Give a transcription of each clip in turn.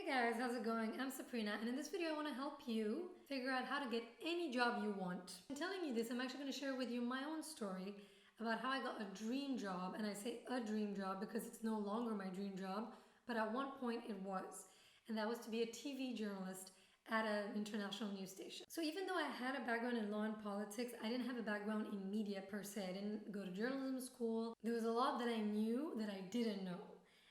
Hey guys, how's it going? I'm Saprina, and in this video I want to help you figure out how to get any job you want. I'm telling you this, I'm actually going to share with you my own story about how I got a dream job, and I say a dream job because it's no longer my dream job, but at one point it was, and that was to be a TV journalist at an international news station. So even though I had a background in law and politics, I didn't have a background in media per se. I didn't go to journalism school. There was a lot that I knew that I didn't know.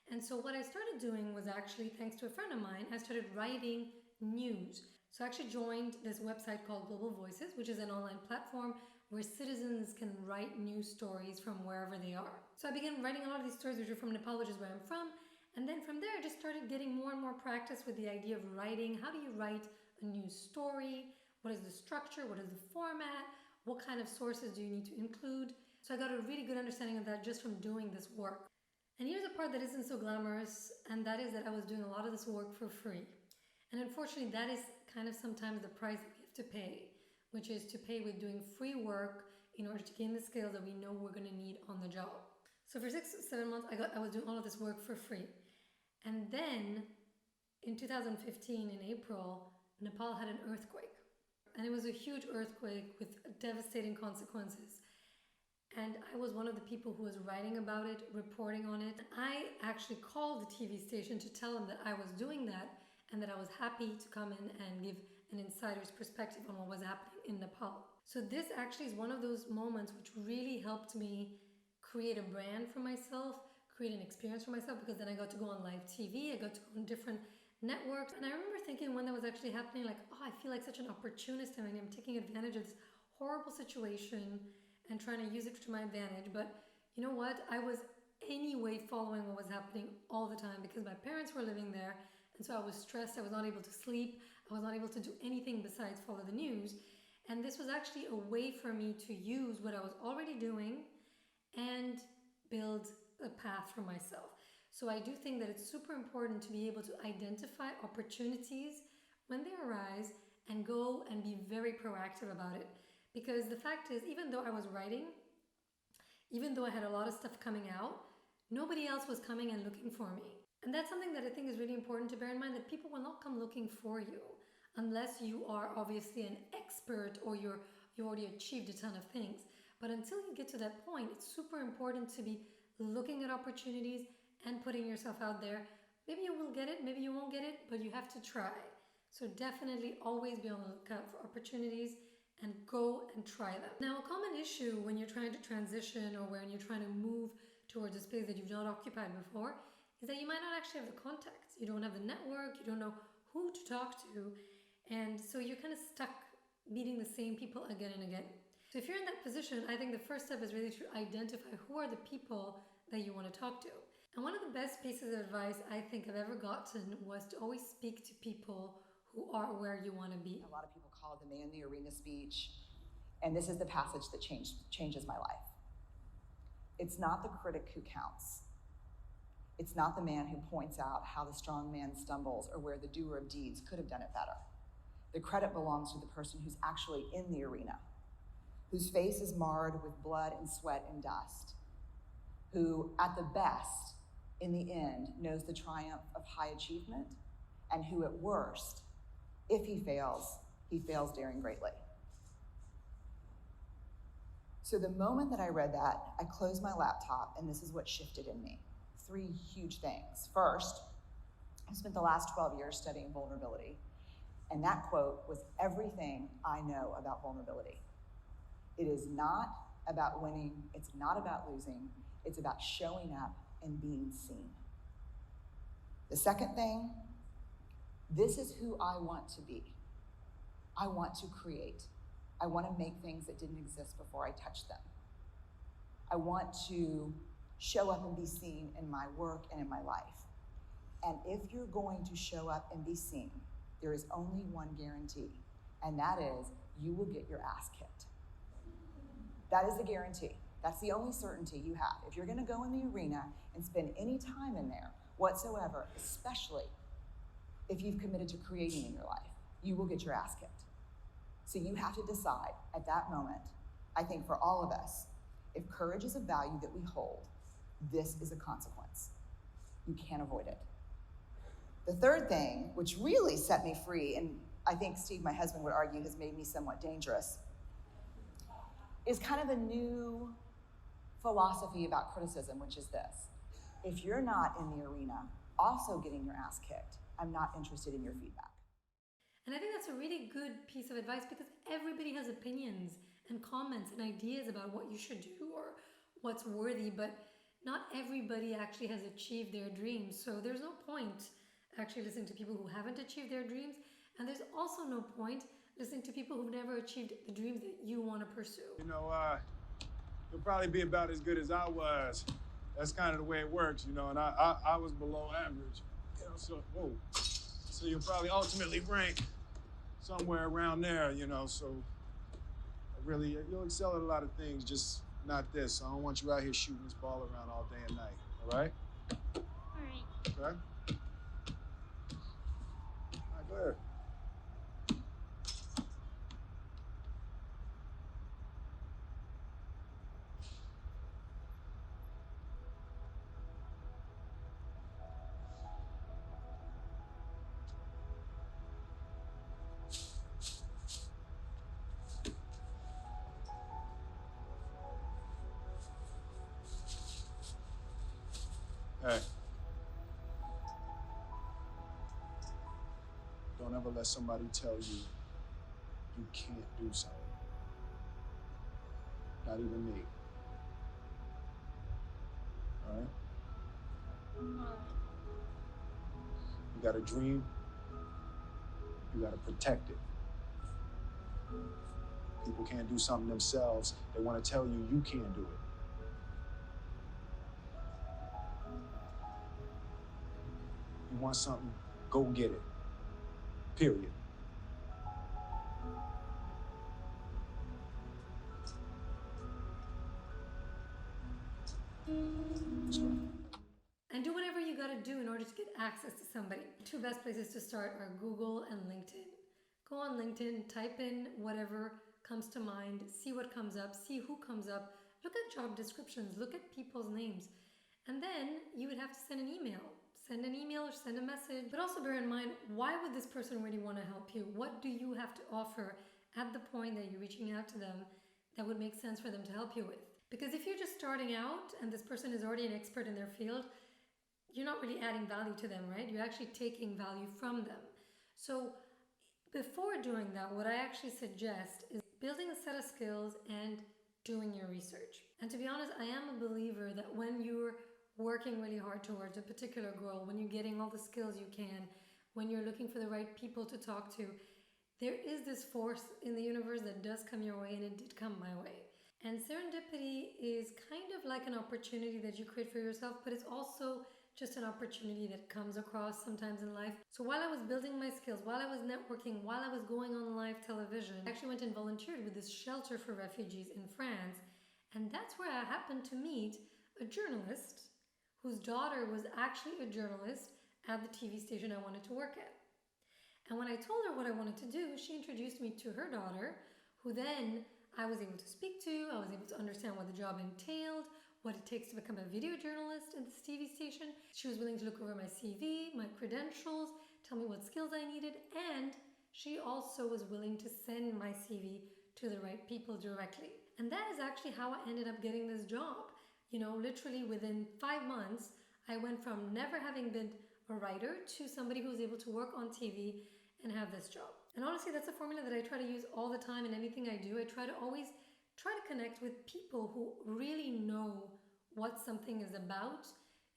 And so what I started doing was actually, thanks to a friend of mine, I started writing news. So I actually joined this website called Global Voices, which is an online platform where citizens can write news stories from wherever they are. So I began writing a lot of these stories which are from Nepal, which is where I'm from. And then from there, I just started getting more and more practice with the idea of writing. How do you write a news story? What is the structure? What is the format? What kind of sources do you need to include? So I got a really good understanding of that just from doing this work. And here's a part that isn't so glamorous, and that is that I was doing a lot of this work for free. And unfortunately, that is kind of sometimes the price that we have to pay, which is to pay with doing free work in order to gain the skills that we know we're going to need on the job. So for 6-7 months, I was doing all of this work for free. And then in 2015, in April, Nepal had an earthquake. And it was a huge earthquake with devastating consequences. And I was one of the people who was writing about it, reporting on it. I actually called the TV station to tell them that I was doing that and that I was happy to come in and give an insider's perspective on what was happening in Nepal. So this actually is one of those moments which really helped me create a brand for myself, create an experience for myself, because then I got to go on live TV, I got to go on different networks. And I remember thinking when that was actually happening, like, oh, I feel like such an opportunist. I mean, I'm taking advantage of this horrible situation and trying to use it to my advantage. But you know what? I was anyway following what was happening all the time because my parents were living there. And so I was stressed. I was not able to sleep. I was not able to do anything besides follow the news. And this was actually a way for me to use what I was already doing and build a path for myself. So I do think that it's super important to be able to identify opportunities when they arise and go and be very proactive about it. Because the fact is, even though I was writing, even though I had a lot of stuff coming out, nobody else was coming and looking for me. And that's something that I think is really important to bear in mind, that people will not come looking for you unless you are obviously an expert or you already achieved a ton of things. But until you get to that point, it's super important to be looking at opportunities and putting yourself out there. Maybe you will get it, maybe you won't get it, but you have to try. So definitely always be on the lookout for opportunities and go and try them. Now, a common issue when you're trying to transition or when you're trying to move towards a space that you've not occupied before is that you might not actually have the contacts. You don't have the network, you don't know who to talk to, and so you're kind of stuck meeting the same people again and again. So if you're in that position, I think the first step is really to identify who are the people that you want to talk to. And one of the best pieces of advice I think I've ever gotten was to always speak to people who are where you want to be. A lot of people call it the man in the arena speech, and this is the passage that changes my life. It's not the critic who counts. It's not the man who points out how the strong man stumbles or where the doer of deeds could have done it better. The credit belongs to the person who's actually in the arena, whose face is marred with blood and sweat and dust, who at the best, in the end, knows the triumph of high achievement, and who at worst, if he fails daring greatly. So the moment that I read that, I closed my laptop, and this is what shifted in me. 3 huge things. First, I spent the last 12 years studying vulnerability, and that quote was everything I know about vulnerability. It is not about winning, it's not about losing, it's about showing up and being seen. The second thing, this is who I want to be. I want to create. I want to make things that didn't exist before I touched them. I want to show up and be seen in my work and in my life. And if you're going to show up and be seen, there is only one guarantee, and that is you will get your ass kicked. That is the guarantee. That's the only certainty you have. If you're going to go in the arena and spend any time in there whatsoever, especially if you've committed to creating in your life, you will get your ass kicked. So you have to decide at that moment, I think for all of us, if courage is a value that we hold, this is a consequence. You can't avoid it. The third thing, which really set me free, and I think Steve, my husband, would argue has made me somewhat dangerous, is kind of a new philosophy about criticism, which is this. If you're not in the arena also getting your ass kicked, I'm not interested in your feedback. And I think that's a really good piece of advice because everybody has opinions and comments and ideas about what you should do or what's worthy, but not everybody actually has achieved their dreams. So there's no point actually listening to people who haven't achieved their dreams. And there's also no point listening to people who've never achieved the dreams that you want to pursue. You know, you'll probably be about as good as I was. That's kind of the way it works, you know, and I was below average. You know, so you'll probably ultimately rank somewhere around there, you know, so really, you'll excel at a lot of things, just not this. I don't want you out here shooting this ball around all day and night, all right? All right. Okay? All right, go ahead. Hey. Don't ever let somebody tell you you can't do something. Not even me. All right? You got a dream, you gotta protect it. People can't do something themselves. They wanna tell you you can't do it. You want something, go get it. Period. Let's go. And do whatever you gotta do in order to get access to somebody. Two best places to start are Google and LinkedIn. Go on LinkedIn, type in whatever comes to mind, see what comes up, see who comes up, look at job descriptions, look at people's names. And then you would have to send an email. Send an email or send a message. But also bear in mind, why would this person really want to help you? What do you have to offer at the point that you're reaching out to them that would make sense for them to help you with? Because if you're just starting out and this person is already an expert in their field, you're not really adding value to them, right? You're actually taking value from them. So before doing that, what I actually suggest is building a set of skills and doing your research. And to be honest, I am a believer that when you're working really hard towards a particular goal, when you're getting all the skills you can, when you're looking for the right people to talk to, there is this force in the universe that does come your way, and it did come my way. And serendipity is kind of like an opportunity that you create for yourself, but it's also just an opportunity that comes across sometimes in life. So while I was building my skills, while I was networking, while I was going on live television, I actually went and volunteered with this shelter for refugees in France. And that's where I happened to meet a journalist whose daughter was actually a journalist at the TV station I wanted to work at. And when I told her what I wanted to do, she introduced me to her daughter, who then I was able to speak to. I was able to understand what the job entailed, what it takes to become a video journalist at this TV station. She was willing to look over my CV, my credentials, tell me what skills I needed, and she also was willing to send my CV to the right people directly. And that is actually how I ended up getting this job. You know, literally within 5 months, I went from never having been a writer to somebody who was able to work on TV and have this job. And honestly, that's a formula that I try to use all the time in anything I do. I try to always connect with people who really know what something is about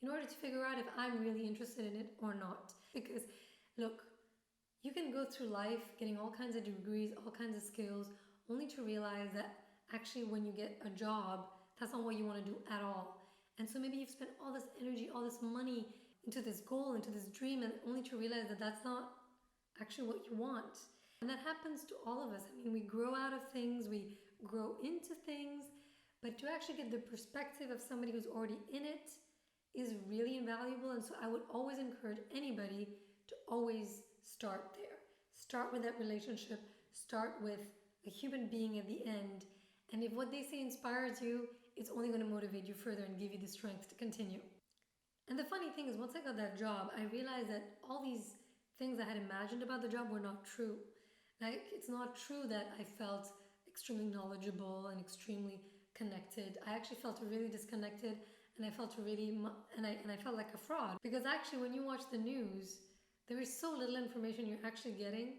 in order to figure out if I'm really interested in it or not. Because look, you can go through life getting all kinds of degrees, all kinds of skills, only to realize that actually when you get a job, that's not what you want to do at all. And so maybe you've spent all this energy, all this money into this goal, into this dream, and only to realize that that's not actually what you want. And that happens to all of us. I mean, we grow out of things, we grow into things, but to actually get the perspective of somebody who's already in it is really invaluable. And so I would always encourage anybody to always start there. Start with that relationship, start with a human being at the end. And if what they say inspires you, it's only going to motivate you further and give you the strength to continue. And the funny thing is, once I got that job, I realized that all these things I had imagined about the job were not true. Like, it's not true that I felt extremely knowledgeable and extremely connected. I actually felt really disconnected, and I felt I felt like a fraud. Because actually, when you watch the news, there is so little information you're actually getting.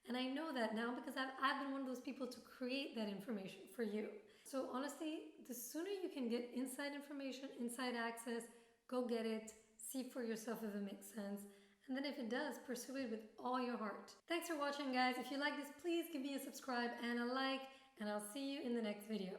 And I know that now because I've been one of those people to create that information for you. So honestly, the sooner you can get inside information, inside access, go get it, see for yourself if it makes sense. And then if it does, pursue it with all your heart. Thanks for watching, guys. If you like this, please give me a subscribe and a like, and I'll see you in the next video.